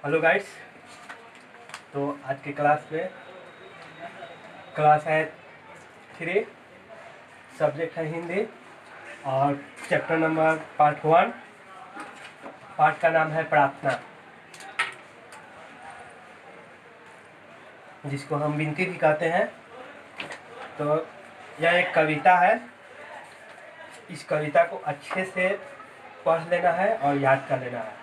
Hello guides. तो आज की क्लास में क्लास है 3, सब्जेक्ट है हिंदी और चैप्टर नंबर पार्ट 1। पार्ट का नाम है प्रार्थना, जिसको हम विनती भी कहते हैं। तो यह एक कविता है। इस कविता को अच्छे से पढ़ लेना है और याद कर लेना है।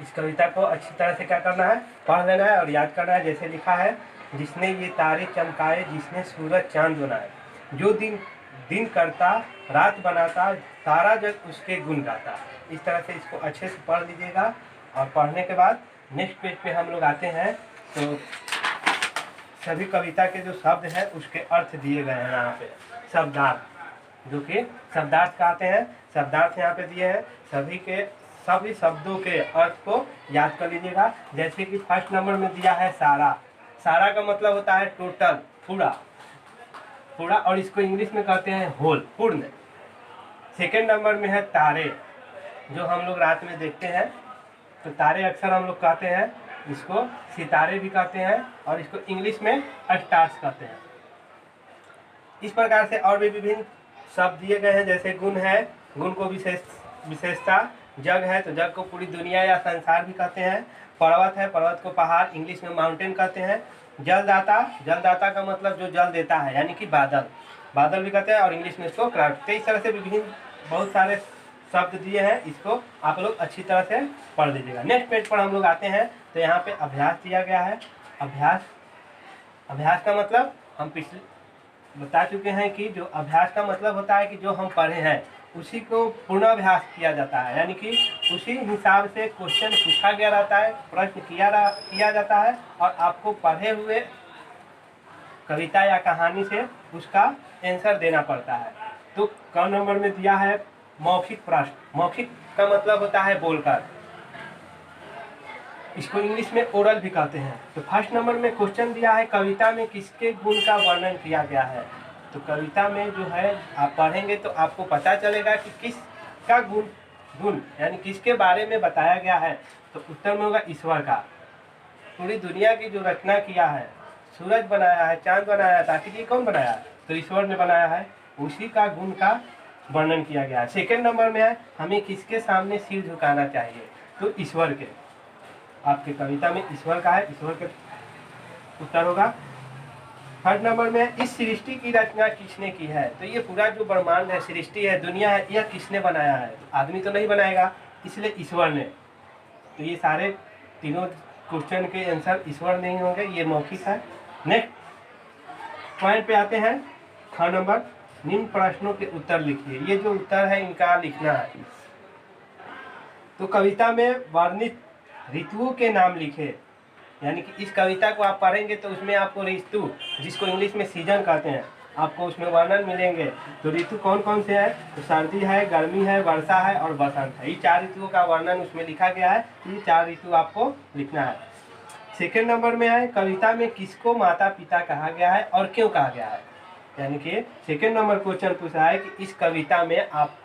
इस कविता को अच्छी तरह से क्या करना है, पढ़ लेना है और याद करना है। जैसे लिखा है, जिसने ये तारे चमकाए, जिसने सूरज चांद बनाए, जो दिन दिन करता रात बनाता, सारा जग उसके गुण गाता। इस तरह से इसको अच्छे से पढ़ लीजिएगा। और पढ़ने के बाद नेक्स्ट पेज पे हम लोग आते हैं। तो सभी कविता के जो शब्द हैं उसके अर्थ दिए गए हैं यहाँ पे, शब्दार्थ, जो कि शब्दार्थ कहते हैं। शब्दार्थ यहाँ पे दिए हैं। सभी शब्दों के अर्थ को याद कर लीजिएगा। जैसे कि फर्स्ट नंबर में दिया है सारा। सारा का मतलब होता है टोटल, पूरा पूरा, और इसको इंग्लिश में कहते हैं होल, पूर्ण। सेकेंड नंबर में है तारे, जो हम लोग रात में देखते हैं। तो तारे अक्सर हम लोग कहते हैं, इसको सितारे भी कहते हैं और इसको इंग्लिश में स्टार्स कहते हैं। इस प्रकार से और भी विभिन्न शब्द दिए गए हैं। जैसे गुण है, गुण को विशेषता। जग है तो जग को पूरी दुनिया या संसार भी कहते हैं। पर्वत है, पर्वत को पहाड़, इंग्लिश में माउंटेन कहते हैं। जलदाता, जलदाता का मतलब जो जल देता है, यानी कि बादल, बादल भी कहते हैं और इंग्लिश में इसको क्लाउड। तो इस तरह से विभिन्न बहुत सारे शब्द दिए हैं। इसको आप लोग अच्छी तरह से पढ़ लीजिएगा। नेक्स्ट पेज पर हम लोग आते हैं। तो यहाँ पे अभ्यास दिया गया है। अभ्यास का मतलब हम पिछले बता चुके हैं कि जो अभ्यास का मतलब होता है कि जो हम पढ़े हैं उसी को पुनर्अभ्यास किया जाता है, यानी कि उसी हिसाब से क्वेश्चन पूछा गया रहता है, प्रश्न किया जाता है और आपको पढ़े हुए कविता या कहानी से उसका आंसर देना पड़ता है। तो क नंबर में दिया है मौखिक प्रश्न। मौखिक का मतलब होता है बोलकर, इसको इंग्लिश में ओरल भी कहते हैं। तो फर्स्ट नंबर में क्वेश्चन दिया है, कविता में किसके गुण का वर्णन किया गया है। तो कविता में जो है आप पढ़ेंगे तो आपको पता चलेगा कि किसका गुण यानी किसके बारे में बताया गया है। तो उत्तर में होगा ईश्वर का। पूरी दुनिया की जो रचना किया है, सूरज बनाया है, चांद बनाया है, ताकि ये कौन बनाया है, तो ईश्वर ने बनाया है, उसी का गुण का वर्णन किया गया है। सेकेंड नंबर में है, हमें किसके सामने सिर झुकाना चाहिए। तो ईश्वर के। आपके कविता में ईश्वर का है, ईश्वर के उत्तर होगा। थर्ड नंबर में इस सृष्टि की रचना किसने की है। तो ये पूरा जो ब्रह्मांड है, सृष्टि है, दुनिया है, यह किसने बनाया है। आदमी तो नहीं बनाएगा, इसलिए ईश्वर ने। तो ये सारे तीनों क्वेश्चन के आंसर ईश्वर नहीं होंगे, ये मौखिक है। नेक्स्ट पॉइंट पे आते हैं। ख नंबर, निम्न प्रश्नों के उत्तर लिखिए। ये जो उत्तर है इनका लिखना है। तो कविता में वर्णित ऋतुओं के नाम लिखे, यानी कि इस कविता को आप पढ़ेंगे तो उसमें आपको ऋतु, जिसको इंग्लिश में सीजन कहते हैं, आपको उसमें वर्णन मिलेंगे। तो ऋतु कौन कौन से हैं, तो सर्दी है, गर्मी है, वर्षा है और बसंत है। ये 4 ऋतुओं का वर्णन उसमें लिखा गया है। ये 4 ऋतु आपको लिखना है। सेकेंड नंबर में है, कविता में किसको माता पिता कहा गया है और क्यों कहा गया है। यानी कि सेकेंड नंबर क्वेश्चन पूछा है कि इस कविता में आप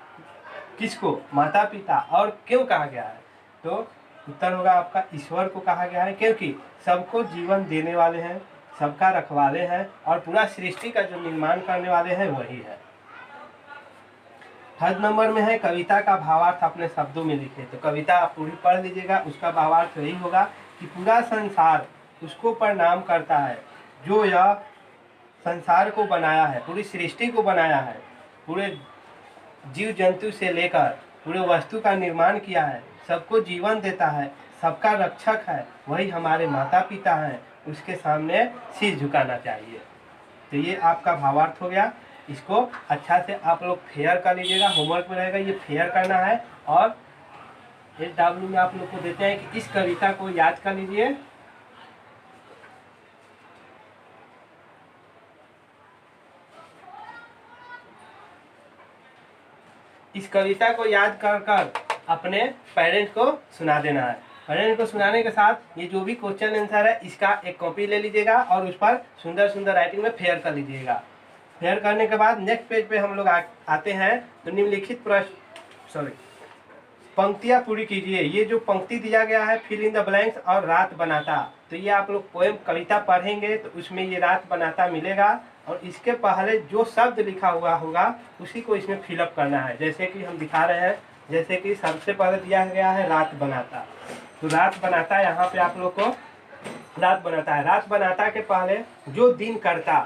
किसको माता पिता और क्यों कहा गया है। तो उत्तर होगा आपका ईश्वर को कहा गया है, क्योंकि सबको जीवन देने वाले हैं, सबका रखवाले हैं और पूरा सृष्टि का जो निर्माण करने वाले हैं वही है। थर्ड नंबर में है, कविता का भावार्थ अपने शब्दों में लिखे। तो कविता आप पूरी पढ़ लीजिएगा, उसका भावार्थ यही होगा कि पूरा संसार उसको प्रणाम करता है, जो यह संसार को बनाया है, पूरी सृष्टि को बनाया है, पूरे जीव जंतु से लेकर पूरे वस्तु का निर्माण किया है, सबको जीवन देता है, सबका रक्षक है, वही हमारे माता पिता हैं, उसके सामने सिर झुकाना चाहिए। तो ये आपका भावार्थ हो गया। इसको अच्छा से आप लोग फेयर कर लीजिएगा, होमवर्क में रहेगा, ये फेयर करना है। और SW में आप लोग को देते हैं कि इस कविता को याद कर लीजिए। इस कविता को याद कर कर अपने पेरेंट्स को सुना देना है। पेरेंट्स को सुनाने के साथ ये जो भी क्वेश्चन आंसर है इसका एक कॉपी ले लीजिएगा और उस पर सुंदर सुंदर राइटिंग में फेयर कर लीजिएगा। फेयर करने के बाद नेक्स्ट पेज पे हम लोग आते हैं। तो निम्नलिखित प्रश्न पंक्तियाँ पूरी कीजिए। ये जो पंक्ति दिया गया है फिल इन द ब्लैंक्स और रात बनाता, तो ये आप लोग पोएम कविता पढ़ेंगे तो उसमें ये रात बनाता मिलेगा और इसके पहले जो शब्द लिखा हुआ होगा उसी को इसमें फिलअप करना है। जैसे कि हम दिखा रहे हैं, जैसे कि सबसे पहले दिया गया है रात बनाता, तो रात बनाता यहाँ पे आप लोग को रात बनाता है। रात बनाता के पहले जो दिन करता,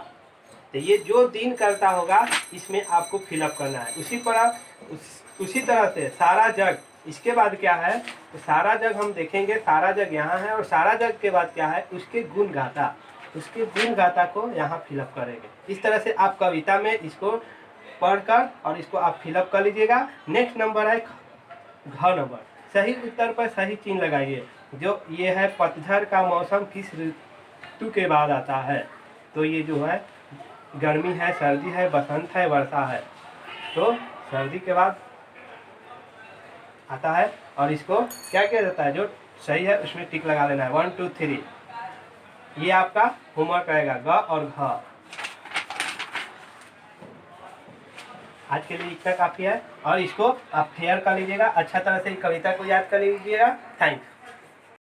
तो ये जो दिन करता होगा इसमें आपको फिलअप करना है। उसी तरह से सारा जग, इसके बाद क्या है तो सारा जग हम देखेंगे, सारा जग यहाँ है और सारा जग के बाद क्या है उसके गुण गाता, उसके गुण गाता को यहाँ फिलअप करेंगे। इस तरह से आप कविता में इसको पढ़कर और इसको आप फिलअप कर लीजिएगा। नेक्स्ट नंबर है घ नंबर, सही उत्तर पर सही चिन्ह लगाइए। जो ये है पतझड़ का मौसम किस ऋतु के बाद आता है, तो ये जो है गर्मी है, सर्दी है, बसंत है, वर्षा है, तो सर्दी के बाद आता है। और इसको क्या किया जाता है, जो सही है उसमें टिक लगा लेना है 1 2 3। ये आपका होमवर्क रहेगा ग और घ। आज के लिए इतना काफ़ी है और इसको आप फेयर कर लीजिएगा, अच्छा तरह से कविता को याद कर लीजिएगा। थैंक्स।